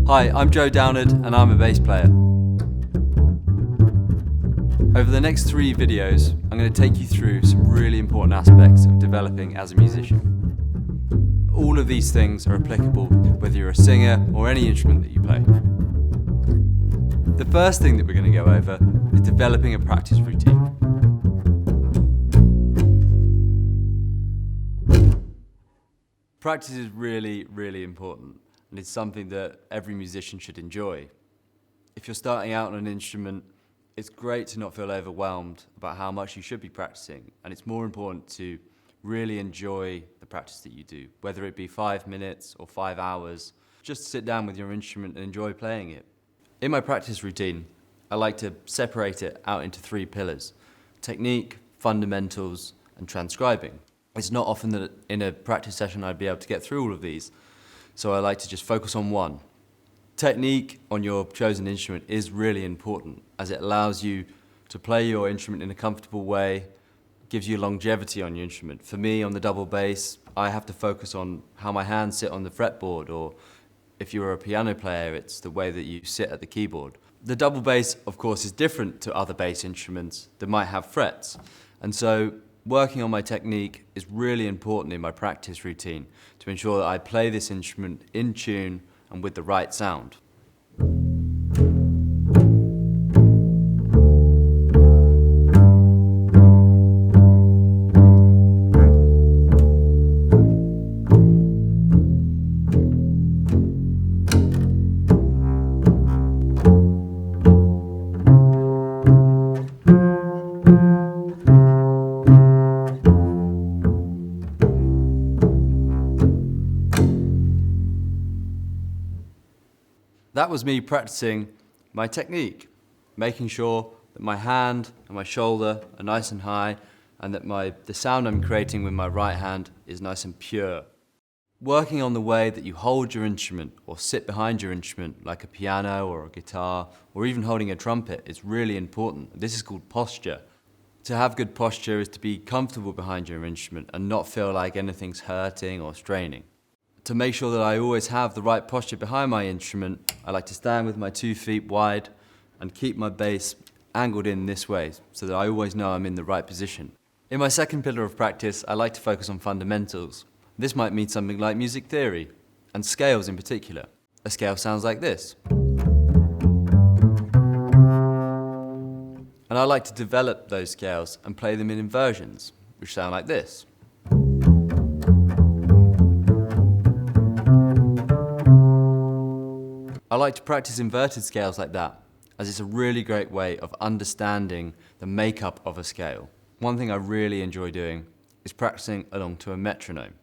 Hi, I'm Joe Downard and I'm a bass player. Over the next 3 videos, I'm going to take you through some really important aspects of developing as a musician. All of these things are applicable whether you're a singer or any instrument that you play. The first thing that we're going to go over is developing a practice routine. Practice is really, really important, and it's something that every musician should enjoy. If you're starting out on an instrument, it's great to not feel overwhelmed about how much you should be practicing, and it's more important to really enjoy the practice that you do, whether it be 5 minutes or 5 hours. Just sit down with your instrument and enjoy playing it. In my practice routine, I like to separate it out into 3 pillars: technique, fundamentals, and transcribing. It's not often that in a practice session I'd be able to get through all of these, so I like to just focus on one. Technique on your chosen instrument is really important, as it allows you to play your instrument in a comfortable way, gives you longevity on your instrument. For me, on the double bass, I have to focus on how my hands sit on the fretboard, or if you're a piano player, it's the way that you sit at the keyboard. The double bass, of course, is different to other bass instruments that might have frets, and so working on my technique is really important in my practice routine to ensure that I play this instrument in tune and with the right sound. That was me practicing my technique, making sure that my hand and my shoulder are nice and high, and that the sound I'm creating with my right hand is nice and pure. Working on the way that you hold your instrument or sit behind your instrument, like a piano or a guitar, or even holding a trumpet, is really important. This is called posture. To have good posture is to be comfortable behind your instrument and not feel like anything's hurting or straining. To make sure that I always have the right posture behind my instrument, I like to stand with my 2 feet wide and keep my bass angled in this way so that I always know I'm in the right position. In my second pillar of practice, I like to focus on fundamentals. This might mean something like music theory, and scales in particular. A scale sounds like this. And I like to develop those scales and play them in inversions, which sound like this. I like to practice inverted scales like that, as it's a really great way of understanding the makeup of a scale. One thing I really enjoy doing is practicing along to a metronome.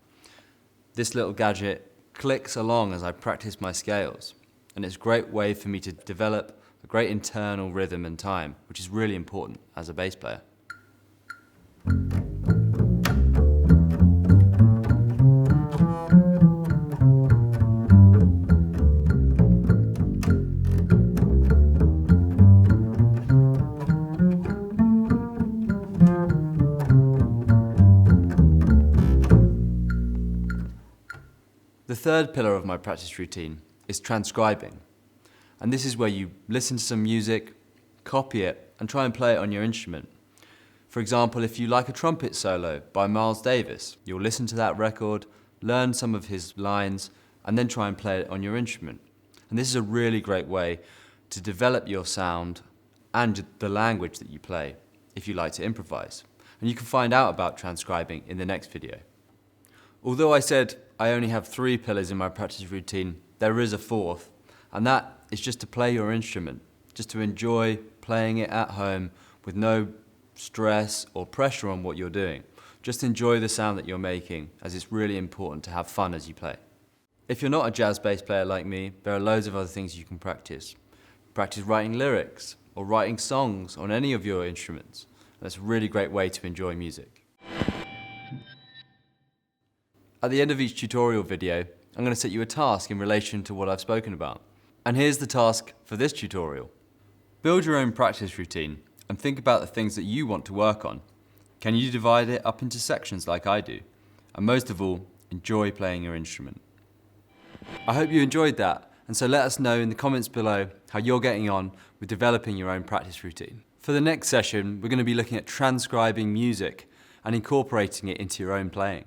This little gadget clicks along as I practice my scales, and it's a great way for me to develop a great internal rhythm and time, which is really important as a bass player. The third pillar of my practice routine is transcribing. And this is where you listen to some music, copy it, and try and play it on your instrument. For example, if you like a trumpet solo by Miles Davis, you'll listen to that record, learn some of his lines, and then try and play it on your instrument. And this is a really great way to develop your sound and the language that you play, if you like to improvise. And you can find out about transcribing in the next video. Although I said I only have 3 pillars in my practice routine, there is a 4th, and that is just to play your instrument, just to enjoy playing it at home with no stress or pressure on what you're doing. Just enjoy the sound that you're making, as it's really important to have fun as you play. If you're not a jazz bass player like me, there are loads of other things you can practice. Practice writing lyrics or writing songs on any of your instruments. That's a really great way to enjoy music. At the end of each tutorial video, I'm going to set you a task in relation to what I've spoken about. And here's the task for this tutorial. Build your own practice routine and think about the things that you want to work on. Can you divide it up into sections like I do? And most of all, enjoy playing your instrument. I hope you enjoyed that, and so let us know in the comments below how you're getting on with developing your own practice routine. For the next session, we're going to be looking at transcribing music and incorporating it into your own playing.